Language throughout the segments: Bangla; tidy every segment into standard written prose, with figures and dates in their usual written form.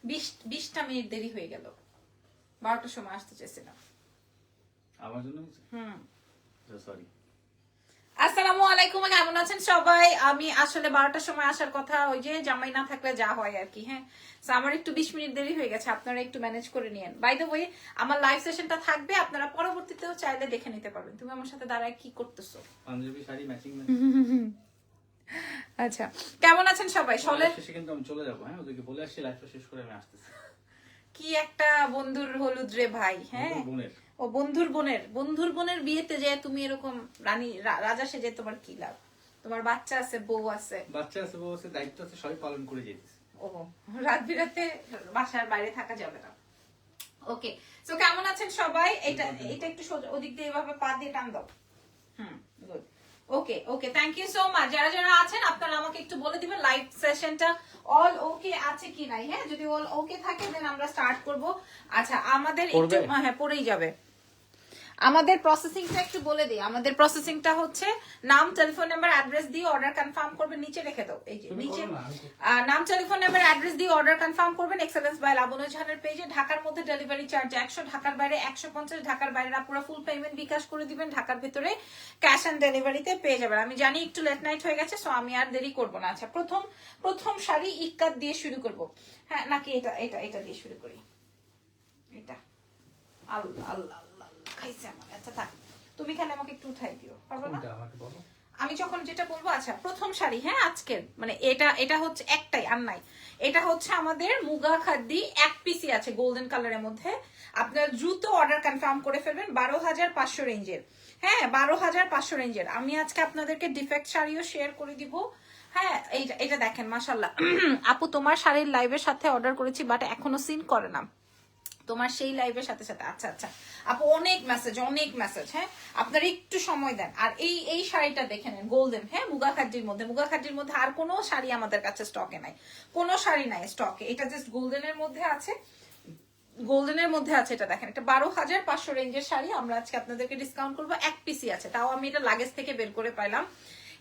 20টা মিনিট দেরি হয়ে গেল। 12টার সময় আসতে চেয়েছিলাম। আমার জন্য সরি। আসসালামু আলাইকুম, কেমন আছেন সবাই? আমি আসলে 12টার সময় আসার কথা, ওই যে জামাই না থাকলে যা হয় আর কি। হ্যাঁ, সো আমার একটু 20 মিনিট দেরি হয়ে গেছে, আপনারা একটু ম্যানেজ করে নিয়েন। বাই দ্য ওয়ে, আমার লাইভ সেশনটা থাকবে, আপনারা পরবর্তীতেও চাইলে দেখে নিতে পারবেন। তুমি আমার সাথে দাঁড়ায় কি করতেছো? পাঞ্জাবি শাড়ি ম্যাচিং। আচ্ছা, কেমন আছেন সবাই? সলের শেষে কিন্তু আমি চলে যাবো। হ্যাঁ, ওদেরকে বলে আসছি লাইভটা শেষ করে আমি আসতেছি। কি একটা বন্ধুর হলুদ রে ভাই। হ্যাঁ, বোনের ও বন্ধুর বোনের বিয়েতে যে তুমি এরকম রাজা সেজে, তোমার কি লাভ? তোমার বাচ্চা আছে, বউ আছে, দায়িত্ব আছে, সবাই পালন করে যেতেছে। ও রাত বিরাতে বাসার বাইরে থাকা যাবে না। ওকে, সো কেমন আছেন সবাই? এটা একটু সোজা ওদিক দিয়ে এভাবে পা দিয়ে টান দাও। Good. Okay okay, thank you so much. যারা যারা আছেন আপনারা আমাকে একটু বলে দিবেন লাইভ সেশনটা অল ওকে আছে কি নাই। হ্যাঁ, যদি অল ওকে থাকে দেন আমরা স্টার্ট করব। আচ্ছা, আমাদের একটু হ্যাঁ পড়েই যাবে। আমাদের প্রসেসিংটা একটু বলে দিই। আমাদের প্রসেসিংটা হচ্ছে নাম, টেলিফোন নাম্বার, অ্যাড্রেস দিয়ে অর্ডার কনফার্ম করবেন। নিচে রেখে দাও, এই যে নিচে নাম, টেলিফোন নাম্বার, অ্যাড্রেস দিয়ে অর্ডার কনফার্ম করবেন এক্সেলেন্স বাই লাবণ্য জাহানের পেজে। ঢাকার মধ্যে ডেলিভারি চার্জ 100, ঢাকার বাইরে 150। ঢাকার বাইরে পুরো ফুল পেমেন্ট বিকাশ করে দিবেন, ঢাকার ভিতরে ক্যাশ অন ডেলিভারিতে পেয়ে যাবেন। আমি জানি একটু লেট নাইট হয়ে গেছে, সো আমি আর দেরি করব না। আচ্ছা, প্রথম শাড়ি ইক্কাত দিয়ে শুরু করব। হ্যাঁ, নাকি এটা এটা এটা দিয়ে শুরু করি? এটা আল্লাহ আল্লাহ আল্লাহ খাইছে আমার। আচ্ছা থাক, তুমি খালি আমাকে একটু উঠাই দিও, পারবে না? আমি যখন যেটা বলবো। আচ্ছা, প্রথম শাড়ি, হ্যাঁ আজকের, মানে এটা হচ্ছে একটাই আর নাই। এটা হচ্ছে আমাদের মুগা খাদ্দি, এক পিসি আছে গোল্ডেন কালারের মধ্যে। আপনার দ্রুত অর্ডার কনফার্ম করে ফেলবেন। 12,500 রেঞ্জের। হ্যাঁ, 12,500 রেঞ্জের। আমি আজকে আপনাদেরকে ডিফেক্ট শাড়িও শেয়ার করে দিব। হ্যাঁ, এটা দেখেন, মাশাল্লাহ। আপু, তোমার শাড়ির লাইভের সাথে অর্ডার করেছি, বাট এখনো সিন করে না তোমার সেই লাইভের সাথে সাথে। আচ্ছা আচ্ছা আপু, অনেক মেসেজ। হ্যাঁ, আপনারা একটু সময় দেন। আর এই শাড়িটা দেখে নেন, গোল্ডেন। হ্যাঁ, মুগা খাদ্যির মধ্যে আর কোনো শাড়ি আমাদের কাছে স্টকে নাই, কোনো শাড়ি নাই স্টকে। এটা জাস্ট গোল্ডেনের মধ্যে আছে, এটা দেখেন। এটা 12,500 রেঞ্জের শাড়ি। আমরা আজকে আপনাদেরকে ডিসকাউন্ট করবো, এক পিসি আছে, তাও আমি এটা লাগেজ থেকে বের করে পাইলাম,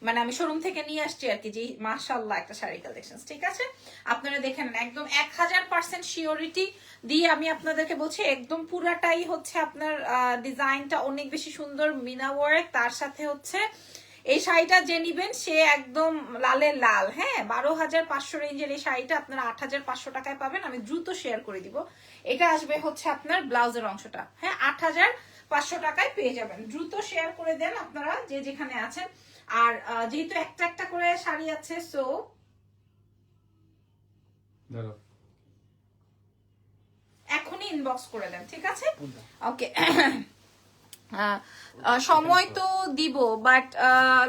মানে আমি শোরুম থেকে নিয়ে আসছি আর কি। যে মাশাআল্লাহ একটা শাড়ি কালেকশন, ঠিক আছে? আপনারা দেখেন, একদম 1000% শিওরিটি দিয়ে আমি আপনাদেরকে বলছি, একদম পুরাটাই হচ্ছে আপনার ডিজাইনটা অনেক বেশি সুন্দর, মিনা ওয়ার্ক। তার সাথে হচ্ছে এই শাড়িটা যে নিবেন সে একদম লালের লাল। হ্যাঁ, 12,500 রেঞ্জের এই শাড়িটা আপনারা 8,500 টাকায় পাবেন। আমি দ্রুত শেয়ার করে দিব। এটা আসবে হচ্ছে আপনার ব্লাউজের অংশটা। হ্যাঁ, 8,500 টাকায় পেয়ে যাবেন। দ্রুত শেয়ার করে দেন আপনারা যে যেখানে আছেন। আর যেহেতু একটা একটা করে শাড়ি আছে, সো এখনই ইনবক্স করে দেন, ঠিক আছে? ওকে। সময় তো দিব, বাট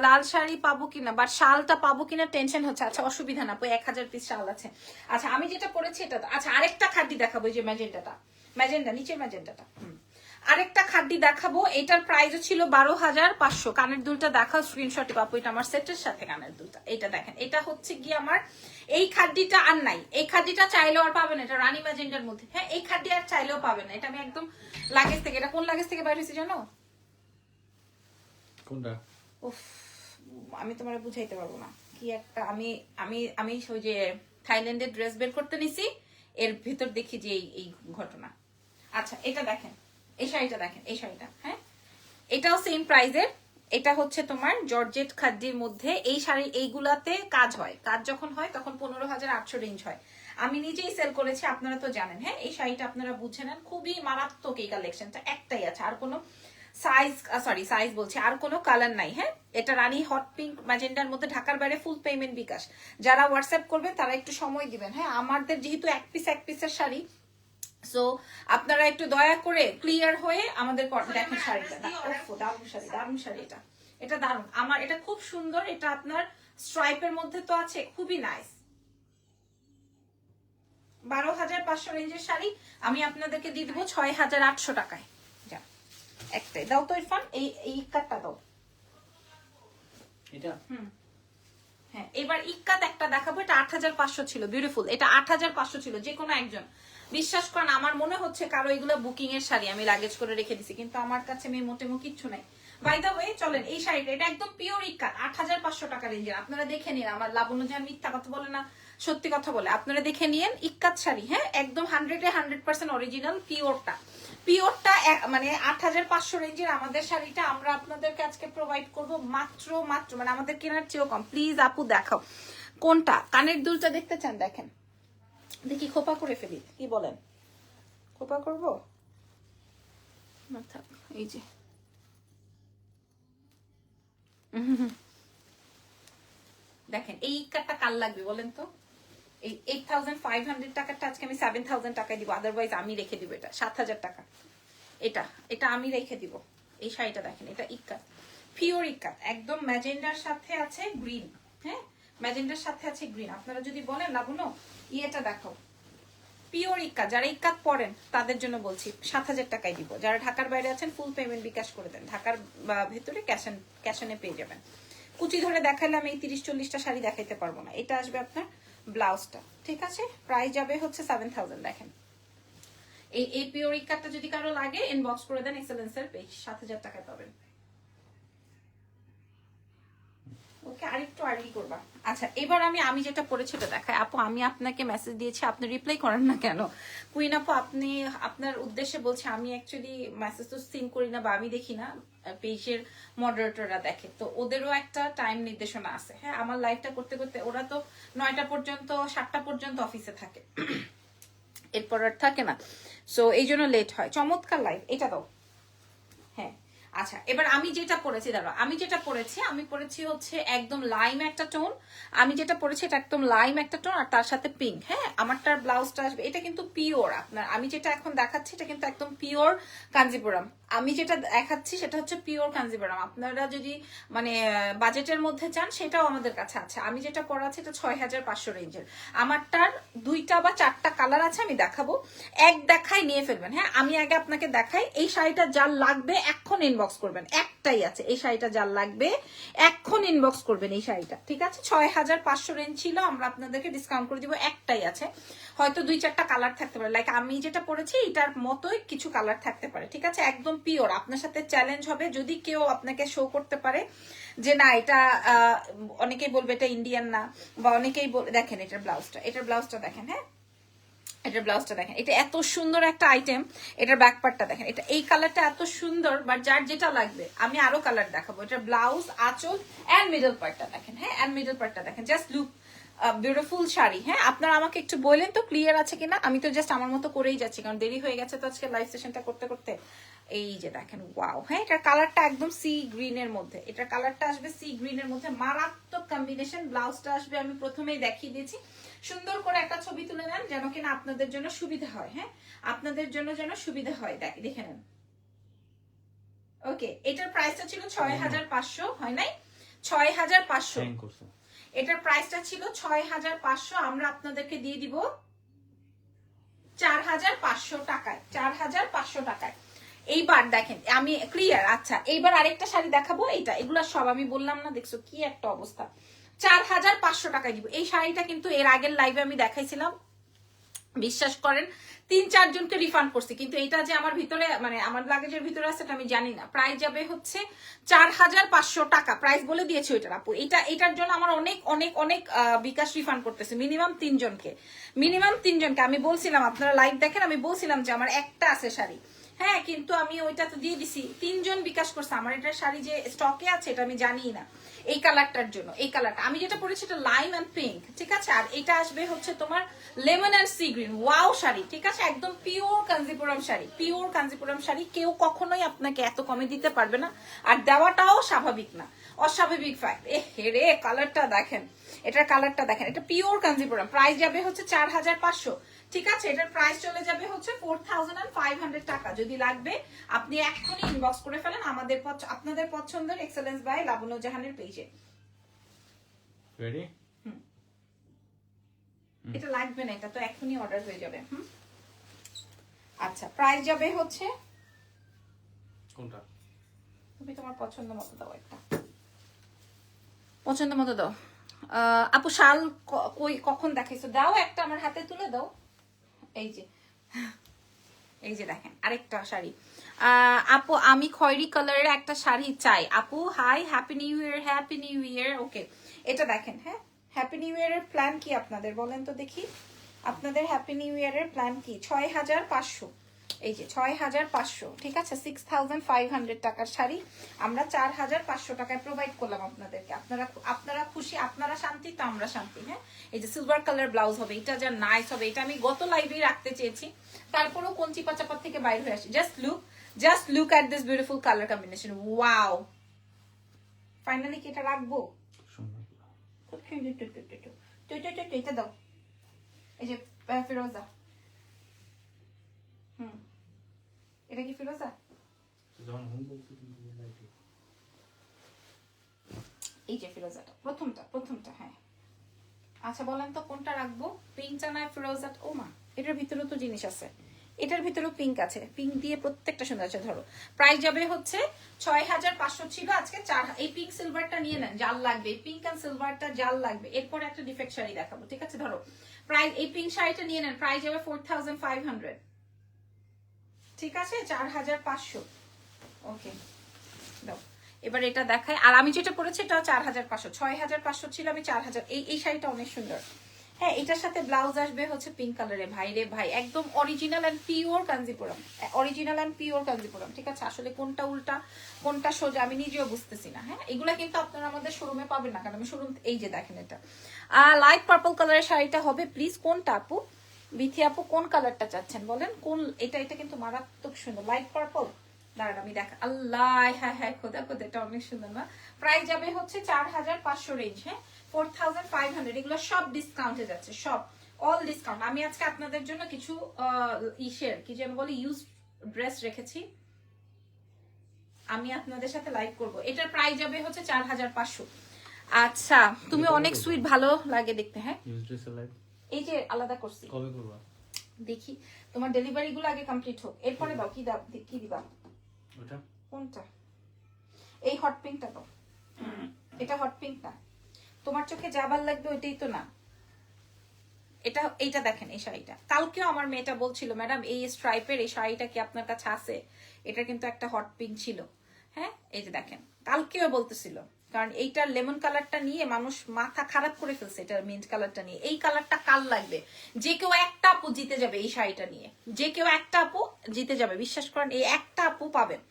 লাল শাড়ি পাবো কিনা, বাট শালটা পাবো কিনা টেনশন হচ্ছে। আচ্ছা, অসুবিধা না, 1000 পিস শাল আছে। আচ্ছা, আমি যেটা পরেছি এটা। আচ্ছা, আরেকটা খাদ্য দেখাবো, এই যে ম্যাজেন্টা, নিচের ম্যাজেন্টাটা। আরেকটা খাদ্য দেখাবো, এটার প্রাইসও ছিল 12,500। কানের দুলটা দেখাও, স্ক্রিনশটে পাবো। এটা আমার সেটের সাথে কানের দুলটা, এটা দেখেন। এটা হচ্ছে গিয়ে আমার এই খাদ্যটা আর নাই, এই খাদ্যটা চাইলেও আর পাবেন। এটা রানী ম্যাজেন্টার মধ্যে। হ্যাঁ, এই খাদ্য আর চাইলেও পাবেন না। এটা আমি একদম লাগেজ থেকে, এটা কোন লাগেজ থেকে বাইরে হয়েছে জানো? কোনটা? উফ, আমি তোমার বুঝাইতে পারবো না কি একটা। আমি আমি আমি ওই যে থাইল্যান্ডের ড্রেস বের করতে নিছি, এর ভিতর দেখি যে এই ঘটনা। আচ্ছা, এটা দেখেন, এই শাড়িটা দেখেন, এই শাড়িটা। হ্যাঁ, এটাও সেম প্রাইজের। এটা হচ্ছে তোমার জর্জেট খাদ্যের মধ্যে। এই শাড়ি এইগুলাতে কাজ হয়, কাজ যখন হয় তখন 15,800 রেঞ্জ হয়। আমি নিজেই সেল করেছি, আপনারা তো জানেন। হ্যাঁ, এই শাড়িটা আপনারা বুঝে নেন, খুবই মারাত্মক এই কালেকশনটা। একটাই আছে, আর কোনো সাইজ বলছি, আর কোনো কালার নাই। হ্যাঁ, এটা রানী হট পিঙ্ক ম্যাজেন্ডার মধ্যে, ঢাকার বাইরে ফুল পেমেন্ট বিকাশ। যারা হোয়াটসঅ্যাপ করবেন তারা একটু সময় দিবেন। হ্যাঁ, আমাদের যেহেতু এক পিসের শাড়ি, সো আপনারা একটু দয়া করে ক্লিয়ার হয়ে আমাদের দেখেন শাড়িটা। দারুণ শাড়ি এটা দারুণ। আমার এটা খুব সুন্দর। এটা আপনার স্ট্রাইপের মধ্যে তো আছে, খুবই নাইস। 12,500 রেঞ্জের শাড়ি আমি আপনাদেরকে দিয়ে দেবো 6,800 টাকায়। যা, একটাই দাও তো ইরফান, এই কাটটা দাও। এটা হ্যাঁ, এবার ইক্কাত একটা দেখাবো। এটা 8,500 ছিল, বিউটিফুল। এটা 8,500 ছিল। যে কোনো একজন, বিশ্বাস করেন, আমার মনে হচ্ছে কারো এগুলো বুকিং এর শাড়ি, আমি লাগেজ করে রেখে দিছি, কিন্তু আমার কাছে মোটেমো কিচ্ছু নাই। বাই দা ওয়ে, চলেন এই শাড়িটা, এটা একদম পিওর ইক্কাত, 8,500 টাকা রেঞ্জের। আপনারা দেখে নিন। আমার লাবণ্য জাহান মিথ্যা কথা বলে না, সত্যি কথা বলে আপনারা দেখে নিয়েন ইক্কাত শাড়ি, হ্যাঁ একদম 100% অরিজিনাল পিওরটা। পিওরটা মানে 8500 রেঞ্জের আমাদের শাড়িটা আমরা আপনাদেরকে আজকে প্রোভাইড করব মাত্র মানে আমাদের কেনার চেয়েও কম। প্লিজ আপু দেখাও কোনটা, কানের দুলটা দেখতে চান দেখেন। দেখি খোপা করে ফেলি, কি বলেন খোপা করব না থাক, এই যে দেখেন এই ইক্কাতটা কাল লাগবে বলেন তো? এই 8500 টাকাটা আজকে আমি 7000 টাকায় দিব, আদারওয়াইজ আমি রেখে দিব এটা 7000 টাকা। এটা আমি রেখে দিব। এই শাড়িটা দেখেন, এটা ইক্কাত, পিওর ইক্কাত, একদম ম্যাজেন্ডার সাথে আছে গ্রিন, হ্যাঁ ম্যাজেন্ডার সাথে আছে গ্রিন। আপনারা যদি বলেন লাবণ্য ইয়েটা দেখাও, পিওর ইক্কাত, যারা ইক্কাত পড়েন তাদের জন্য বলছি 7000 টাকায় দিব। যারা ঢাকার বাইরে আছেন ফুল পেমেন্ট বিকাশ করে দেন, ঢাকার ভেতরে ক্যাশনে পেয়ে যাবেন। কুচি ধরে দেখালে আমি এই 30-40টা শাড়ি দেখাইতে পারবো না। এটা আসবে আপনার ব্লাউজটা, ঠিক আছে? প্রাইস যাবে হচ্ছে 7000। দেখেন এই পিওর ইক্কাতটা যদি কারো লাগে ইনবক্স করে দেন এক্সেলেন্সের পেজ, 7000 টাকায় পাবেন। ওকে আরেকটু আর্লি করবা। আচ্ছা এবার আমি যেটা পড়েছি ওটা দেখাই। আপু আমি আপনাকে মেসেজ দিয়েছি, আপনি রিপ্লাই করেন না কেন? কুইন আপু আপনি আপনার উদ্দেশ্যে বলছে, আমি অ্যাকচুয়ালি মেসেজ তো সিন করি না বা আমি দেখি না, পেজের মডারেটররা দেখে, তো ওদেরও একটা টাইম নির্দেশনা আছে। হ্যাঁ আমার লাইভটা করতে করতে ওরা তো 9টা পর্যন্ত 7টা পর্যন্ত অফিসে থাকে, এরপর আর থাকে না, সো এই জন্য লেট হয়। চমৎকার লাইভ, এটা দাও। হ্যাঁ আচ্ছা এবার আমি যেটা পড়েছি দাঁড়াও, আমি পড়েছি হচ্ছে একদম লাইম একটা টোন। আমি যেটা পড়েছি এটা একদম লাইম একটা টোন আর তার সাথে পিঙ্ক। হ্যাঁ আমারটার ব্লাউজটা আসবে, এটা কিন্তু পিওর আপনার, আমি যেটা এখন দেখাচ্ছি এটা কিন্তু একদম পিওর কাঞ্জিপুরম। আমি যেটা দেখাচ্ছি সেটা হচ্ছে পিওর কাঞ্জিপুরম। আপনারা যদি মানে বাজেটের মধ্যে চান সেটাও আমাদের কাছে আছে। আমি যেটা পড়াচ্ছি এটা 6500 রেঞ্জের। আমারটার 2টা বা 4টা কালার আছে, আমি দেখাবো, এক দেখায় নিয়ে ফেলবেন। হ্যাঁ আমি আগে আপনাকে দেখাই, এই শাড়িটা যার লাগবে এখন ইনবক্স করবেন, একটাই আছে এই শাড়িটা, যার লাগবে এখন ইনবক্স করবেন এই শাড়িটা, ঠিক আছে? 6500 রেঞ্জ ছিল, আমরা আপনাদেরকে ডিসকাউন্ট করে দিব, একটাই আছে, হয়তো 2-4টা কালার থাকতে পারে, লাইক আমি যেটা পরেছি এটার মতোই কিছু কালার থাকতে পারে, ঠিক আছে? একদম পিওর। আপনার সাথে চ্যালেঞ্জ হবে যদি কেউ আপনাকে শো করতে পারে যে না এটা অনেকেই বলবে এটা ইন্ডিয়ান না, বা অনেকেই দেখেন এটার ব্লাউজটা দেখেন, হ্যাঁ এটার ব্লাউজটা দেখেন, এটা এত সুন্দর একটা আইটেম। এটার ব্যাক পার্টটা দেখেন, এটা এই কালারটা এত সুন্দর, বাট যার যেটা লাগবে আমি আরো কালার দেখাবো। এটার ব্লাউজ, আঁচল এন্ড মিডল পার্টটা দেখেন, হ্যাঁ এন্ড মিডল পার্টটা দেখেন, জাস্ট লুক বিউটিফুল শাড়ি। হ্যাঁ আপনারা আমাকে একটু বললেন তো ক্লিয়ার আছে কিনা? আমি তো জাস্ট আমার মতো করেই যাচ্ছি, কারণ দেরি হয়ে গেছে তো আজকে লাইভ সেশনটা করতে করতে। এই যে দেখেন ওয়াও, হ্যাঁ এটার কালারটা একদম সি গ্রিনের মধ্যে, এটার কালারটা আসবে সি গ্রিনের মধ্যে, মারাত্মক কম্বিনেশন। ব্লাউজটা আসবে, আমি প্রথমেই দেখিয়ে দিয়েছি, সুন্দর করে একটা ছবি তুলে নেন যেন কিনা আপনাদের জন্য সুবিধা হয়। হ্যাঁ আপনাদের জন্য যেন সুবিধা হয়, দেখে নেন। ওকে এটার প্রাইসটা ছিল 6500, হয় নাই? 6500 এটার প্রাইসটা ছিল 6500, আমরা আপনাদেরকে দিয়ে দিব 4500 টাকায়, 4500 টাকায়। এইবার দেখেন আমি ক্লিয়ার। আচ্ছা এইবার আরেকটা শাড়ি দেখাবো, এইটা, এগুলা সব আমি বললাম না, দেখছো কি একটা অবস্থা। 4500 টাকায় দিব এই শাড়িটা, কিন্তু এর আগের লাইভে আমি দেখাইছিলাম, বিশ্বাস করেন 3-4 জনকে রিফান্ড করছি, কিন্তু এটা যে আমার ভিতরে মানে আমার লাগেজের ভিতরে আছে এটা আমি জানি না। প্রাইস যাবে হচ্ছে 4500 টাকা, প্রাইস বলে দিয়েছি ওইটার আপু। এটার জন্য আমার অনেক অনেক অনেক বিকাশ রিফান্ড করতেছে, মিনিমাম 3 জনকে। আমি বলছিলাম, আপনারা লাইভ দেখেন, আমি বলছিলাম যে আমার একটা আছে শাড়ি, হ্যাঁ কিন্তু আমি ওইটা তো দিয়ে দিছি, 3 জন বিকাশ করছে। আমার এটার শাড়ি যে স্টকে আছে এটা আমি জানি না, এই কালারটার জন্য। এই কালারটা আমি যেটা পরেছি এটা লাইম এন্ড পিঙ্ক, ঠিক আছে? আর এটা আসবে হচ্ছে তোমার lemon and sea green. Wow sari, ঠিক আছে? একদম পিওর কাঞ্জিপুরম শাড়ি, পিওর কাঞ্জিপুরম শাড়ি। কেউ কখনোই আপনাকে এত কমে দিতে পারবে না, আর দেওয়াটাও স্বাভাবিক না, অস্বাভাবিক ফ্যাক্ট। এ হেরে কালারটা দেখেন, এটার কালারটা দেখেন, এটা পিওর কাঞ্জিপুরম। প্রাইস যাবে হচ্ছে 4500, ঠিক আছে? এটার প্রাইস চলে যাবে হচ্ছে 4500 টাকা। যদি লাগবে আপনি এখনই ইনবক্স করে ফেলেন আপনাদের পছন্দের এক্সেলেন্স বাই লাবণ্য জাহানের পেজে। রেডি? এটা লাগবে না, এটা তো এখনই অর্ডার হয়ে যাবে। আচ্ছা প্রাইস যাবে হচ্ছে, কোনটা তুমি তোমার পছন্দ মতো দাও, একটা পছন্দ মতো দাও। আপু শাল কখন দেখাইছো? দাও একটা আমার হাতে তুলে দাও। এই যে দেখেন আরেকটা শাড়ি। আপু আমি খয়েরি কালারের একটা শাড়ি চাই। আপু hi, happy new year, happy new year. Okay এটা দেখেন, হ্যাঁ হ্যাপি নিউ ইয়ারের প্ল্যান কি আপনাদের বলেন তো দেখি, আপনাদের হ্যাপি নিউ ইয়ারের প্ল্যান কি? 6500, এই যে 6500, ঠিক আছে, 6500 টাকার শাড়ি আমরা 4500 টাকায় প্রোভাইড করলাম আপনাদেরকে। আপনারা খুশি, আপনারা শান্তি, তো আমরা শান্তি। হ্যাঁ, এই যে সিলভার কালার ব্লাউজ হবে, এটা যা নাইস হবে, এটা আমি গত লাইভেই রাখতে চেয়েছি, তারপরেও কঞ্চি পাচাপাত থেকে বাইরে হয়ে আসি। Just look at this beautiful colour combination. Wow, finally কি এটা রাখবো? খুব সুন্দর। এটা দাও, এই যে ফিরোজা। এটা কি ফিরোজা? এই যে ফিরোজাটা, প্রথমটা। হ্যাঁ, আচ্ছা বলেন তো কোনটা রাখবো? পিঙ্কটা না ফিরোজা? ও মা, এটার ভিতরেও তো জিনিস আছে, এটার ভিতরেও পিঙ্ক আছে, পিঙ্ক দিয়ে প্রত্যেকটা সুন্দর আছে। ধরো প্রাইস যাবে হচ্ছে 6500 ছিল, আজকে 4। এই পিঙ্ক সিলভারটা নিয়ে নেন, জাল লাগবে, পিঙ্ক এন্ড সিলভারটা জাল লাগবে। এরপর একটা ডিফেক্ট শাড়ি দেখাবো, ঠিক আছে? ধরো প্রাইস, এই পিঙ্ক শাড়িটা নিয়ে নেন, প্রাইস যাবে 4500, ঠিক আছে, 4500। ওকে দাও, এবার এটা দেখাই। আর আমি যেটা পরেছি এটা 4500, 6500 ছিল, আমি 4000। এই শাড়িটা অনেক সুন্দর। হ্যাঁ, এটার সাথে ব্লাউজ আসবে হচ্ছে পিঙ্ক কালারে। ভাই রে ভাই, একদম অরিজিনাল এন্ড পিওর কাঞ্জিপুরম, ঠিক আছে? আসলে কোনটা উল্টা কোনটা সোজা আমি নিজেও বুঝতেছি না। হ্যাঁ, এগুলা কিন্তু আপনারা আমাদের শোরুমে পাবেন না, কারণ আমি শোরুম, এই যে দেখেন এটা লাইট পার্পল কালারের শাড়িটা হবে। প্লিজ কোনটা আপু, বিথি আপু কোন কালারটা চাচ্ছেন বলেন? কোন এটা কিন্তু মারাত্মক সুন্দর, লাইট পার্পল। দাঁড়ান আমি দেখা, আল্লাহ, হ্যাঁ খোদা, এটা অনেক সুন্দর না? প্রাইস যাবে হচ্ছে 4500 রেঞ্জ। হ্যাঁ, 4500। এগুলো সব ডিসকাউন্টে যাচ্ছে, সব অল ডিসকাউন্ট। আমি আজকে আপনাদের জন্য কিছু কি যেন বলি, ইউজ ড্রেস রেখেছি, আমি আপনাদের সাথে লাইভ করব। এটার প্রাইস যাবে হচ্ছে 4500। আচ্ছা, তুমি অনেক সুইট, ভালো লাগে দেখতে। হ্যাঁ, এই যে আলাদা করছি, কবে করবা? দেখি তোমার ডেলিভারি গুলো আগে কমপ্লিট হোক, এরপরে দাও। কি দিবা? ওটা কোনটা? এই হট পিঙ্কটা দাও। এটা হট পিঙ্ক না, তোমার চোখে যাবার লাগবে ওইটাই তো না। এইটা দেখেন, এই শাড়িটা কালকেও আমার মেয়েটা বলছিল, ম্যাডাম এই স্ট্রাইপের এই শাড়িটা কি আপনার কাছে আছে? এটা কিন্তু একটা হট পিঙ্ক ছিল। হ্যাঁ, এই যে দেখেন, কালকেও বলতেছিল, কারণ এইটার লেমন কালারটা নিয়ে মানুষ মাথা খারাপ করে ফেলছে। এটার মিন্ট কালারটা নিয়ে, এই কালারটা কাল লাগবে, যে কেউ একটা আপু জিতে যাবে এই শাড়িটা নিয়ে, যে কেউ একটা আপু জিতে যাবে, বিশ্বাস করেন। এই একটা আপু পাবেন,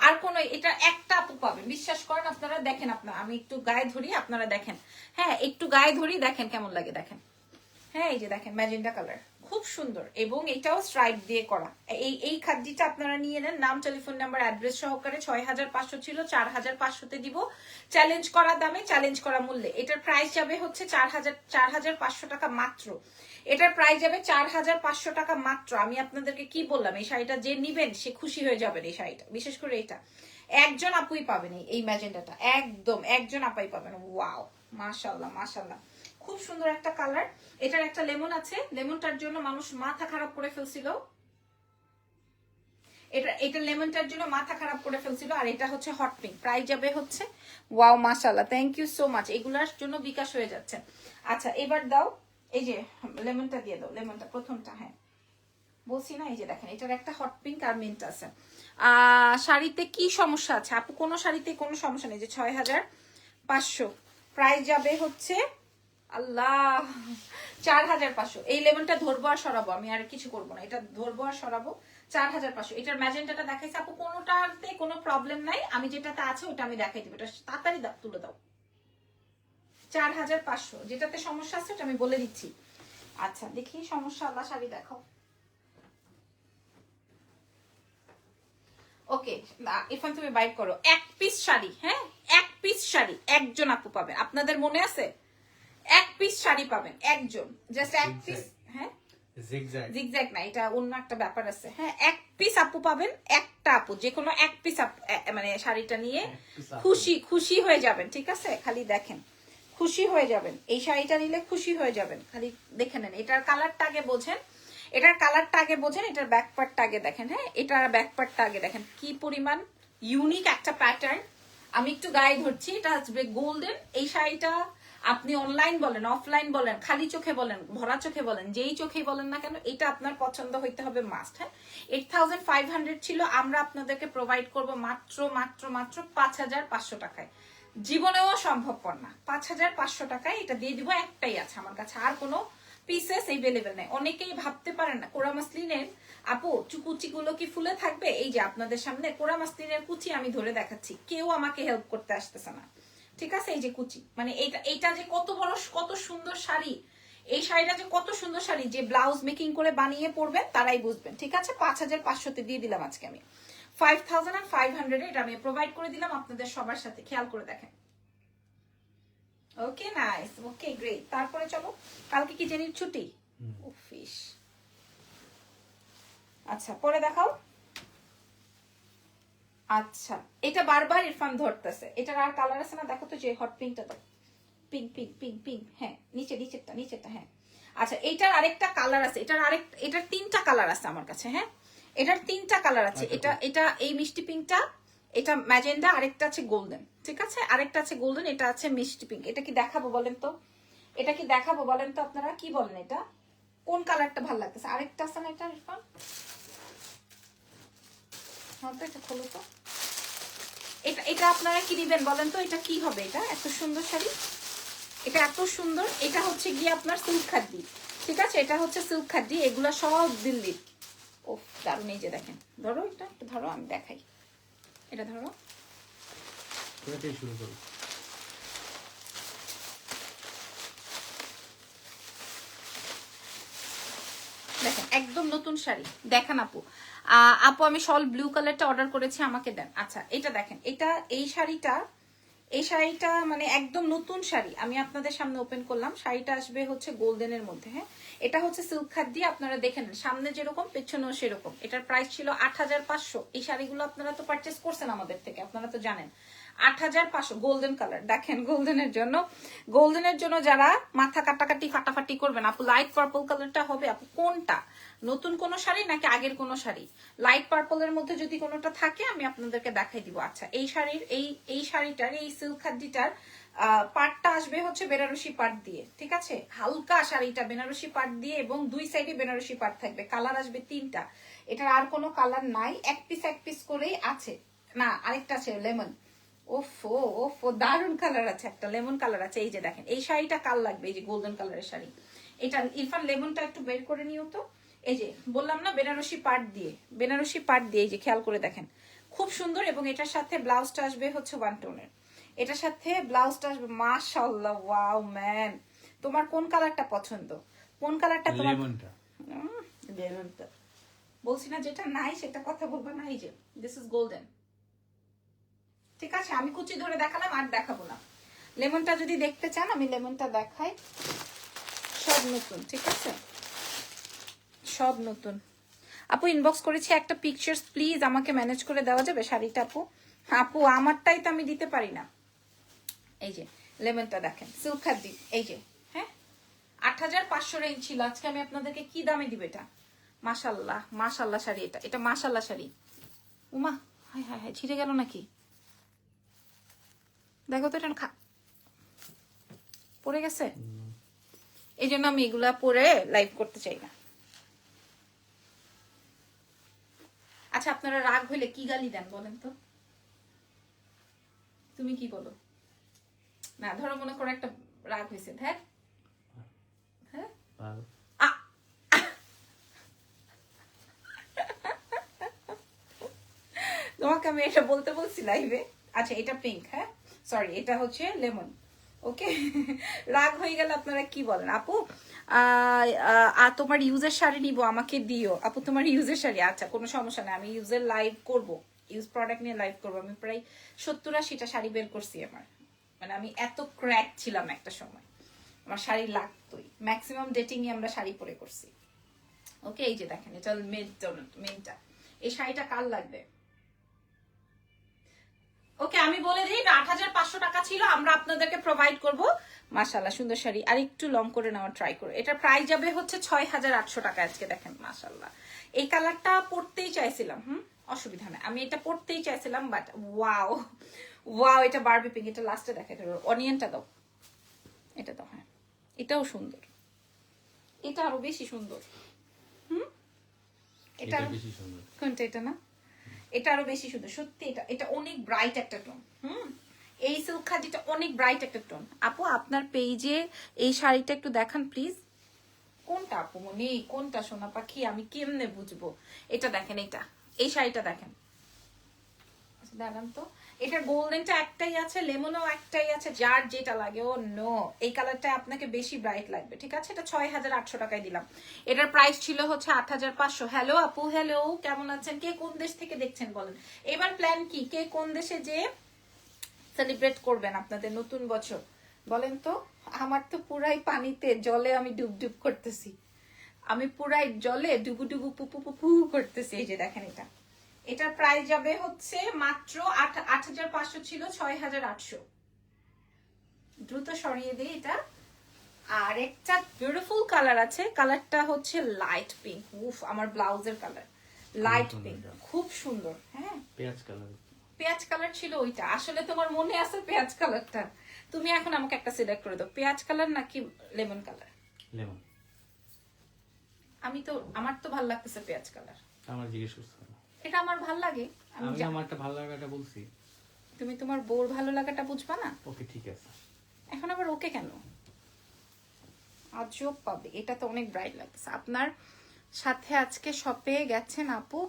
আর কোন, এটা একটা আপু পাবেন, বিশ্বাস করেন। আপনারা দেখেন, আমি একটু গায়ে ধরি, আপনারা দেখেন। হ্যাঁ, একটু গায়ে ধরি, দেখেন কেমন লাগে, দেখেন। হ্যাঁ, এই যে দেখেন, ম্যাজেন্টা কালার, খুব সুন্দর, এবং এটাও স্ট্রাইপ দিয়ে করা। এই খাদ্যটা আপনারা নিয়ে নেন, নাম, টেলিফোন নাম্বার, অ্যাড্রেস সহকারে। 6500 ছিল, 4500-তে দিব, চ্যালেঞ্জ করা দামে, চ্যালেঞ্জ করা মূল্যে। এটার প্রাইস যাবে হচ্ছে 4500 টাকা মাত্র। এটার প্রাইস যাবে 4500 টাকা মাত্র। আমি আপনাদেরকে কি বললাম, এই শাড়িটা যে নিবেন সে খুশি হয়ে যাবেন। এই শাড়িটা বিশেষ করে এটা একজন আপুই পাবেন, এই ম্যাজেন্টাটা একদম একজন আপাই পাবেন। ওয়াও, মাশাআল্লাহ মাশাআল্লাহ, খুব সুন্দর একটা কালার। এটার একটা লেমন আছে, লেমনটার জন্য মানুষ মাথা খারাপ করে ফেলছিল, এটা লেমনটার জন্য মাথা খারাপ করে ফেলছিল। আর এটা হচ্ছে হট পিঙ্ক, প্রাইস যাবে হচ্ছে, ওয়াও মাশাআল্লাহ, থ্যাংক ইউ সো মাচ। এগুলার জন্য বিকাশ হয়ে যাচ্ছে। আচ্ছা, এবার দাও, এই যে লেমনটা দিয়ে দাও, লেমনটা প্রথমটা। হ্যাঁ, বলছি না, এই যে দেখেন, এটার একটা হট পিঙ্ক আর মিন্ট আছে। শাড়িতে কি সমস্যা আছে আপু? কোনো শাড়িতে কোনো সমস্যা নেই। যে 6500, প্রাইস যাবে হচ্ছে, আল্লাহ, 4500। এই লেমনটা ধরবো আর সরাবো, আমি আর কিছু করবো না, এটা ধরবো আর সরাবো। 4500। এটার ম্যাজেন্টাটা দেখাইছে আপু, কোনোটাতে কোনো প্রবলেম নাই, আমি যেটাতে আছে ওটা আমি দেখাই দিব। এটা তাড়াতাড়ি তুলে দাও। 4500, যেটাতে সমস্যা আছে ওটা আমি বলে দিচ্ছি। আচ্ছা, দেখি সমস্যা আল্লাহ, শাড়ি দেখাও। ওকে, ইরফান তুমি বাইট করো। এক পিস শাড়ি, হ্যাঁ, এক পিস শাড়ি একজন আপু পাবেন, আপনাদের মনে আছে? এক পিস শাড়ি পাবেন একজন, জাস্ট এক পিস। হ্যাঁ, জিগজ্যাগ না, এটা অন্য একটা ব্যাপার আছে। হ্যাঁ, এক পিস আপু পাবেন, একটা আপু, যে কোনো এক পিস মানে শাড়িটা নিয়ে খুশি হয়ে যাবেন, ঠিক আছে? খালি দেখেন, খুশি হয়ে যাবেন, এই শাড়িটা নিলে খুশি হয়ে যাবেন। খালি দেখে নেন, এটার কালারটা আগে বোঝেন, এটার ব্যাক পার্টটা আগে দেখেন। হ্যাঁ, এটার ব্যাক পার্টটা আগে দেখেন, কি পরিমাণ ইউনিক একটা প্যাটার্ন। আমি একটু গায়ে ধরছি, এটা আসবে গোল্ডেন। এই শাড়িটা আপনি অনলাইন বলেন, অফলাইন বলেন, খালি চোখে বলেন, ভরা চোখে বলেন, যেই চোখেই বলেন না কেন, এটা আপনার পছন্দ হইতে হবে মাস্ট। হ্যাঁ, 8500 ছিল, আমরা আপনাদেরকে প্রোভাইড করব মাত্র 5500 টাকায়। জীবনেও সম্ভবপর না। 5,500 টাকায় এটা দিয়ে দিব, একটাই আছে আমার কাছে, আর কোনো পিসেস এভেলেবেল নেই। অনেকেই ভাবতে পারেন না কোরা মাসলিনের আপু কুচি গুলো কি ফুলে থাকবে। এই যে আপনাদের সামনে কোরা মাসলিনের কুচি আমি ধরে দেখাচ্ছি, কেউ আমাকে হেল্প করতে আসতেছে না, ঠিক আছে। এই যে কুচি, মানে এইটা যে কত বড় কত সুন্দর শাড়ি, এই শাড়িটা যে কত সুন্দর শাড়ি, যে ব্লাউজ মেকিং করে বানিয়ে পরবেন তারাই বুঝবেন, ঠিক আছে। 5,500 দিয়ে দিলাম আজকে আমি, 5,500 এটা আমি প্রোভাইড করে দিলাম আপনাদের সবার সাথে, খেয়াল করে দেখেন। Okay nice, okay great. তারপরে চলো, কালকে কি জেনির ছুটি? অফিস। আচ্ছা পরে দেখাও। আচ্ছা এটা বারবার ইরফান ধরতেছে, এটার আর কালার আছে না? দেখো তো, যে হট পিঙ্কটা দাও, পিঙ্ক পিঙ্ক পিঙ্ক পিঙ্ক, হ্যাঁ নিচেরটা হ্যাঁ। আচ্ছা এটার আরেকটা কালার আছে, এটার 3টা কালার আছে আমার কাছে, হ্যাঁ এটার 3টা কালার আছে। এটা এই মিষ্টি পিঙ্কটা, এটা ম্যাজেন্ডা, আরেকটা আছে গোল্ডেন, ঠিক আছে, আরেকটা আছে গোল্ডেন, এটা আছে মিষ্টি পিঙ্ক। এটা কি দেখাবো বলেন তো, এটা কি দেখাবো বলেন তো আপনারা, কি বলেন এটা কোন কালারটা ভালো লাগতেছে? আরেকটা আছে না এটা ইরফান, হ্যাঁ তো এটা খোলো তো। এটা আপনারা কি দিবেন বলেন তো, এটা কি হবে? এটা এত সুন্দর শাড়ি, এটা এত সুন্দর, এটা হচ্ছে গিয়ে আপনার সিল্ক খাদ্দি, ঠিক আছে, এটা হচ্ছে সিল্ক খাদ্দি, এগুলা সব দিল্লির। ও দারুণ, এই যে দেখেন, ধরো এটা একটু ধরো, আমি দেখাই, এটা ধরো। শুরু করো। দেখেন একদম নতুন শাড়ি, দেখান আপু। আপু আমি শল ব্লু কালারটা অর্ডার করেছি, আমাকে দেন। আচ্ছা এটা দেখেন, এই শাড়িটা মানে একদম নতুন শাড়ি, আমি আপনাদের সামনে ওপেন করলাম। শাড়িটা আসবে হচ্ছে গোল্ডেনের মধ্যে, হ্যাঁ এটা হচ্ছে সিল্ক খাদ দিয়ে, আপনারা দেখে নেন, সামনে যেরকম পেছনেও সেরকম। এটার প্রাইস ছিল 8,500। এই শাড়িগুলো আপনারা তো পারচেস করছেন আমাদের থেকে, আপনারা তো জানেন। 8,500 গোল্ডেন কালার, দেখেন গোল্ডেনের জন্য যারা মাথা কাটাকাটি ফাটাফাটি করবেন, আপু লাইট পার্পল কালারটা হবে, আপু কোনটা, নতুন কোন শাড়ি নাকি আগের কোন শাড়ি? লাইট পার্পলের মধ্যে যদি কোনোটা থাকে আমি আপনাদেরকে দেখাই দিব। আচ্ছা এই শাড়ির এই শাড়িটার এই সিল্ক খাদ্দিটার পাটটা আসবে হচ্ছে বেনারসি পাট দিয়ে, ঠিক আছে, হালকা শাড়িটা বেনারসি পাট দিয়ে, এবং দুই সাইডে বেনারসি পাট থাকবে। কালার আসবে 3টা, এটার আর কোনো কালার নাই, এক পিস করেই আছে। না আরেকটা আছে লেমন, ওফো দারুন কালার আছে, একটা লেমন কালার আছে। এই যে দেখেন এই শাড়িটা কাল লাগবে, এই যে গোল্ডেন কালারের শাড়ি, এটা ইরফান লেমনটা একটু বের করে নিও তো। এই যে বললাম না বেনারসি পাট দিয়ে, এই যে খেয়াল করে দেখেন, খুব সুন্দর। এবং এটার সাথে ব্লাউজটা আসবে হচ্ছে 1 টোনের, এটার সাথে ব্লাউজটা আসবে, মাশাআল্লাহ ওয়াও ম্যান, তোমার কোন কালারটা পছন্দ? কোন কালারটা তোমার? লেমনটা বলছি না, যেটা নাই সেটা কথা বলবা না। এই যে দিস ইজ গোল্ডেন, ঠিক আছে, আমি কুচি ধরে দেখালাম, আর দেখাবো না। লেমনটা যদি দেখতে চান আমি লেমনটা দেখাই, সব নতুন, ঠিক আছে, সব নতুন। আপু ইনবক্স করেছি, একটা পিকচার্স প্লিজ আমাকে ম্যানেজ করে দেওয়া যাবে শাড়িটা? আপু আমারটাই তো আমি দিতে পারি না। এই যে লেমনটা দেখেন, সিল্ক খাদ্দি, এই যে হ্যাঁ 8,500 রেঞ্জ ছিল, আজকে আমি আপনাদেরকে কি দামে দিব এটা? মাশাল্লাহ শাড়ি, এটা মাশাল্লাহ শাড়ি। উমা হায় হায় হায়, ছিঁড়ে গেল নাকি? দেখো তো, এটা পড়ে গেছে, এই জন্য আমি এগুলা পরে লাইভ করতে চাই না। আচ্ছা আপনারা রাগ হইলে কি গালি দেন বলেন তো, তুমি কি বলো? না ধরো মনে করো একটা রাগ হয়েছে, হ্যাঁ তোমাকে আমি এটা বলতে বলছি লাইভে। আচ্ছা এটা পিঙ্ক, হ্যাঁ সরি এটা হচ্ছে লেমন, ওকে। রাগ হয়ে গেলে আপনারা কি বলেন? আপু তোমার ইউজের শাড়ি নিবো, আমাকে দিও। আপু তোমার ইউজের শাড়ি, আচ্ছা কোনো সমস্যা নেই, আমি ইউজের লাইভ করব, ইউজ প্রোডাক্ট নিয়ে লাইভ করবো। আমি প্রায় 70-80টা শাড়ি বের করছি আমার, মানে আমি এত ক্র্যাক ছিলাম একটা সময়, আমার শাড়ি লাগতোই, ম্যাক্সিমাম ডেটিং এ আমরা শাড়ি পরে করছি। ওকে এই যে দেখেন এটা মেনটা, এই শাড়িটা কার লাগবে? ওকে আমি বলে দিই, এটা 8,500 টাকা ছিল, আমরা আপনাদেরকে প্রোভাইড করব। মাশাআল্লাহ সুন্দর শাড়ি, আর একটু লং করে নেওয়ার ট্রাই করো। এটার প্রাইস যাবে হচ্ছে 6,800 টাকা আজকে। দেখেন মাশাআল্লাহ, এই কালারটা পরতেই চাইছিলাম, অসুবিধা নেই, আমি এটা পরতেই চাইছিলাম, বাট ওয়াও এটা বারবি পিঙ্ক। এটা লাস্টে দেখা, এটা অনিয়নটা দাও, এটা দাও, হ্যাঁ এটাও সুন্দর, এটা আরো বেশি সুন্দর। এটা বেশি সুন্দর, কোনটা? এটা না, এটা আরো বেশি সুন্দর সত্যি, এটা অনেক ব্রাইট একটা টোন। এই সিল্ক খাদিটা অনেক ব্রাইট একটা টোন। আপু আপনার পেজে এই শাড়িটা একটু দেখান প্লিজ। কোনটা আপু মনি, কোনটা সোনা পাখি, আমি কেমনে বুঝবো? এটা দেখেন, এটা এই শাড়িটা দেখেন, দেখান তো। এটা গোল্ডেনটা একটাই আছে, লেমনও একটাই আছে, যার যেটা লাগে। ও নো, এই কালারটা আপনাকে বেশি ব্রাইট লাগবে, ঠিক আছে? এটা 6800 টাকায় দিলাম। এটার প্রাইস ছিল হচ্ছে 8500। হ্যালো আপু, হ্যালো, কেমন আছেন? কে কোন দেশ থেকে দেখছেন বলেন? এবার প্ল্যান কি, কে কোন দেশে যে সেলিব্রেট করবেন আপনাদের নতুন বছর বলেন তো? আমার তো পুরাই পানিতে, জলে আমি ডুব ডুব করতেছি, আমি পুরাই জলে ডুবু ডুবু পুপু পুপু করতেছি। এই যে দেখেন, এটা এটার প্রাইস যাবে হচ্ছে মাত্র 8500 ছিল 6800। দ্রুত সরিয়ে দিই এটা। আর একটা বিউটিফুল কালার আছে, কালারটা হচ্ছে লাইট পিঙ্ক। উফ, আমার ব্লাউজের কালার লাইট পিঙ্ক, খুব সুন্দর। হ্যাঁ, পেঁয়াজ কালার। পেঁয়াজ কালার ছিল ওইটা, আসলে তোমার মনে আছে পেঁয়াজ কালারটা? তুমি এখন আমাকে একটা সিলেক্ট করে দাও, পেঁয়াজ কালার নাকি লেমন কালার? লেমন। আমার তো ভালো লাগতেছে পেঁয়াজ কালার। আমার জিজ্ঞেস করছো কেন? এটা আমার ভালো লাগে। আমি আমারটা ভালো লাগাটা বলছি। তুমি তোমার বউর ভালো লাগাটা বুঝবা না? ওকে ঠিক আছে। এখন আবার ওকে কেন? আজব পাবে, এটা তো অনেক ব্রাইট লাগছে। আপনার সাথে আজকে শপে গেছেন আপু?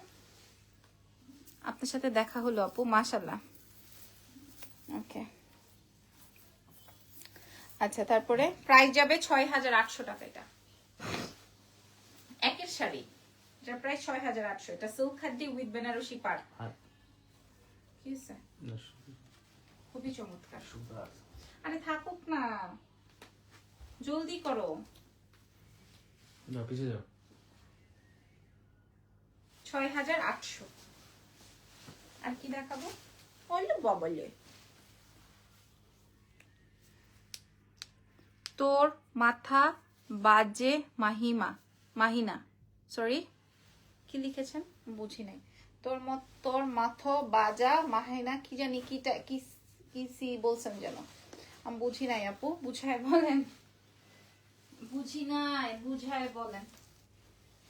আপনার সাথে দেখা হলো আপু, মাশাআল্লাহ। ওকে, আচ্ছা, তারপরে প্রাইস যাবে 6800 টাকা। এটা একের শাড়ি, এটার প্রাইস 6800। এটা সিল্ক খাদি উইথ বেনারসি পাড়। কি হইছে? খুবই চমৎকার। আরে থাকুক না, জলদি করো। যাও পিছিয়ে যাও। 6800। আর কি দেখাবো? বললো বলে তোর মাথা বাজে মাহিনা, সরি কি লিখেছেন বুঝি নাই। তোর মাথা বাজা মাহিনা, কি জানি কিটা কি কি সি বলছেন যেন, আমি বুঝি নাই আপু, বুঝায় বলেন। বুঝি নাই, বুঝায় বলেন।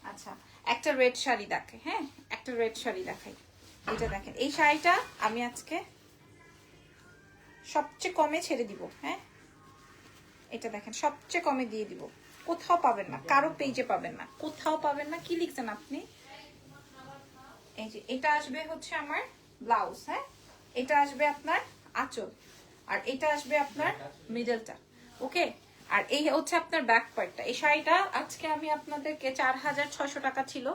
আচ্ছা, একটা রেড শাড়ি দেখে, হ্যাঁ একটা রেড শাড়ি দেখাই। এটা দেখেন, এই শাড়িটা আমি আজকে সবচেয়ে কমে ছেড়ে দিব। হ্যাঁ, এটা দেখেন, সবচেয়ে কমে দিয়ে দিব। কোথাও পাবেন না, কারো পেজে পাবেন না, কোথাও পাবেন না। কি লিখছেন আপনি? এই যে এটা আসবে হচ্ছে আমার ব্লাউজ। হ্যাঁ, এটা আসবে আপনার আঁচল, আর এটা আসবে আপনার মিডলটা। ওকে, আর এই হচ্ছে আপনার ব্যাক পার্টটা। এই শাড়িটা আজকে আমি আপনাদেরকে 4600 টাকা ছিল,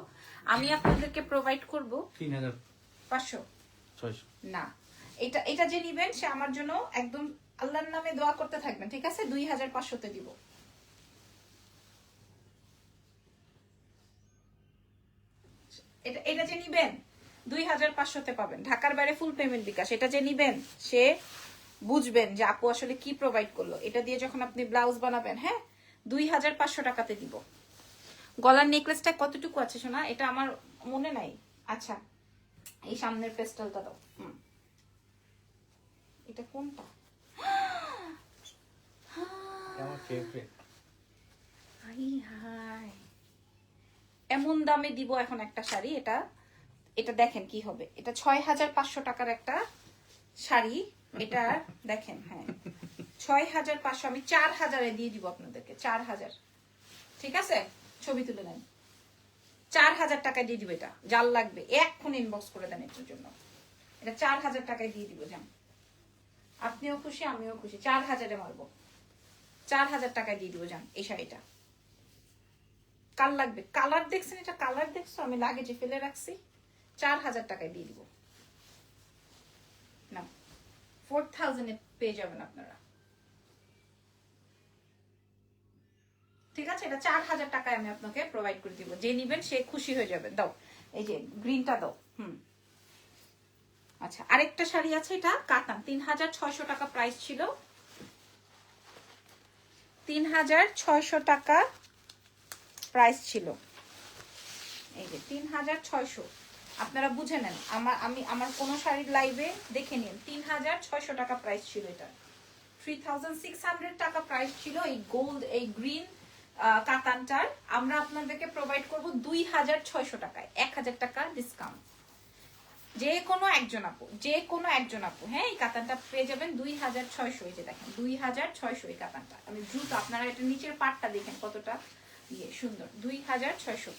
আমি আপনাদেরকে প্রোভাইড করব 3500 600 না। এটা যে নিবেন সে আমার জন্য একদম আল্লাহর নামে দোয়া করতে থাকবেন, ঠিক আছে? 2500 তে দিব। এটা যে নিবেন 2500 তে পাবেন, ঢাকার বাইরে ফুল পেমেন্ট বিকাশ। এটা যে নিবেন সে বুঝবেন যে আপু আসলে কি প্রোভাইড করলো। এটা দিয়ে যখন আপনি ব্লাউজ বানাবেন, হ্যাঁ 2500 টাকাতে দিব। গলার নেকলেসটা কতটুকু আছে শোনা? এটা আমার মনে নাই। আচ্ছা, এই সামনের পেস্টালটা দাও। এটা কোনটা? আমার ফেভারিট। হাই হাই, এমন দামে দিব এখন একটা শাড়ি। এটা দেখেন কি হবে। এটা 6500 টাকার একটা শাড়ি। এটা দেখেন, হ্যাঁ 6500, আমি 4000-এ দিয়ে দিব আপনাদেরকে। 4000, ঠিক আছে? ছবি তুলে নেন, 4000 টাকায় দিয়ে দিব। এটা জাল লাগবে এখন ইনবক্স করে দেন এটার জন্য। এটা 4000 টাকায় দিয়ে দিব। যান, আপনিও খুশি আমিও খুশি। 4000-এ মারবো, 4000 টাকায় দিয়ে দিব। যান, এই শাড়িটা কাল লাগবে। কালার দেখছেন? এটা কালার দেখছো? আমি লাগেজে ফেলে রাখছি। 4000 টাকায় দিয়ে দিব না, 4000-এ পেয়ে যাবেন আপনারা, ঠিক আছে? এটা 4000 টাকায় আমি আপনাকে প্রোভাইড করে দিব। যে নিবেন সে খুশি হয়ে যাবে। দাও, এই যে গ্রিনটা দাও। আচ্ছা, আরেকটা শাড়ি আছে, এটা কাতান। 3600 টাকা প্রাইস ছিল, 3600 টাকা প্রাইস ছিল। এই যে 3600, আপনারা বুঝে নেন। আমার কোন শাড়ির লাইভে দেখে নিন। 3600 টাকা প্রাইস ছিল। এটা 3600 টাকা প্রাইস ছিল। এই গোল্ড, এই গ্রিন কাতানটার আমরা আপনাদেরকে প্রোভাইড করব 2600 টাকায়, 1000 টাকা ডিসকাউন্ট। যে কোনো একজন আপু, হ্যাঁ এই কাতানটা পেয়ে যাবেন 2600। এই যে দেখেন 2600 এই কাতানটা। আমি দ্রুত আপনারা এটা নিচের পাটটা দেখেন কতটা সুন্দর। 2600।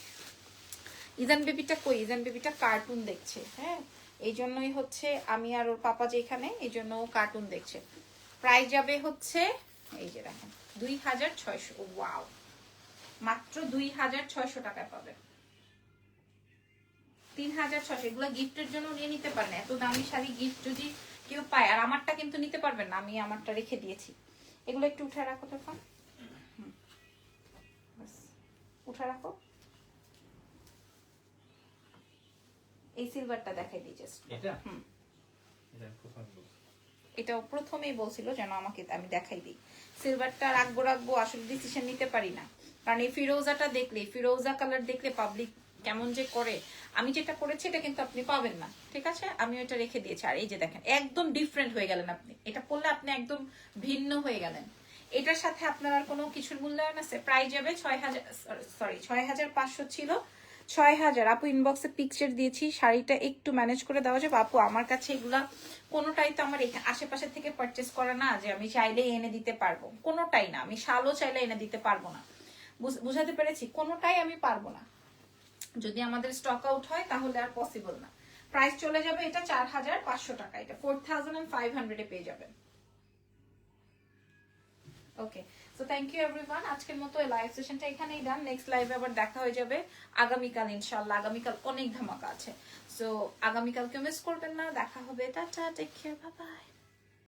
ইজান বেবিটা কই? ইজান বেবিটা কার্টুন দেখছে, হ্যাঁ এই জন্যই হচ্ছে আমি আর ওর পাপা যে এখানে, এই জন্য ও কার্টুন দেখছে। প্রাইস যাবে হচ্ছে এই যে দেখেন 2600। ওয়াও, মাত্র 2600 টাকায় পাবে। 3600। এগুলো গিফটের জন্য নিয়ে নিতে পারেন। এত দামি শাড়ি গিফট যদি কেউ পায়, আর আমারটা কিন্তু নিতে পারবেন না, আমি আমারটা রেখে দিয়েছি। এগুলো একটু উঠে রাখো তো, উঠে রাখো। এই সিলভারটা দেখাই দিই জাস্ট। এটা প্রথমেই বলছিল যেন আমাকে আমি দেখাই দিই। সিলভারটা রাখবো আসলে ডিসিশন নিতে পারি না, কারণ এই ফিরোজাটা দেখলে, ফিরোজা কালার দেখলে পাবলিক কেমন যে করে। আমি যেটা করেছি এটা কিন্তু আপনি পাবেন না, ঠিক আছে? আমি ওইটা রেখে দিয়েছি। আর এই যে দেখেন একদম ডিফারেন্ট হয়ে গেলেন আপনি, এটা পরলে আপনি একদম ভিন্ন হয়ে গেলেন। এটার সাথে আপনার আর কোনো কিছুর মূল্যায়ন আছে? প্রাইস যাবে 6500 ছিল, 6000। আপু ইনবক্সে পিকচার দিয়েছি, শাড়িটা একটু ম্যানেজ করে দেওয়া যাবে? আপু আমার কাছে এগুলা কোনোটাই তো আমার আশেপাশে থেকে পারচেস করা না যে আমি চাইলেই এনে দিতে পারবো, কোনোটাই না। আমি শালও চাইলে এনে দিতে পারবো না, বুঝাতে পেরেছি? কোনোটাই আমি পারবো না। যদি আমাদের স্টক আউট হয় তাহলে আর পসিবল না। প্রাইস চলে যাবে এটা 4500 টাকা, এটা 4500 এ পেয়ে যাবেন। ওকে, সো থ্যাংক ইউ এভরিওয়ান। আজকের মতো এই লাইভ সেশনটা এখানেই ডান। নেক্সট লাইভে আবার দেখা হয়ে যাবে আগামীকাল ইনশাআল্লাহ। আগামীকাল অনেক ধামাকা আছে, সো আগামীকালকে মিস করবেন না। দেখা হবে, tata, take care, bye by.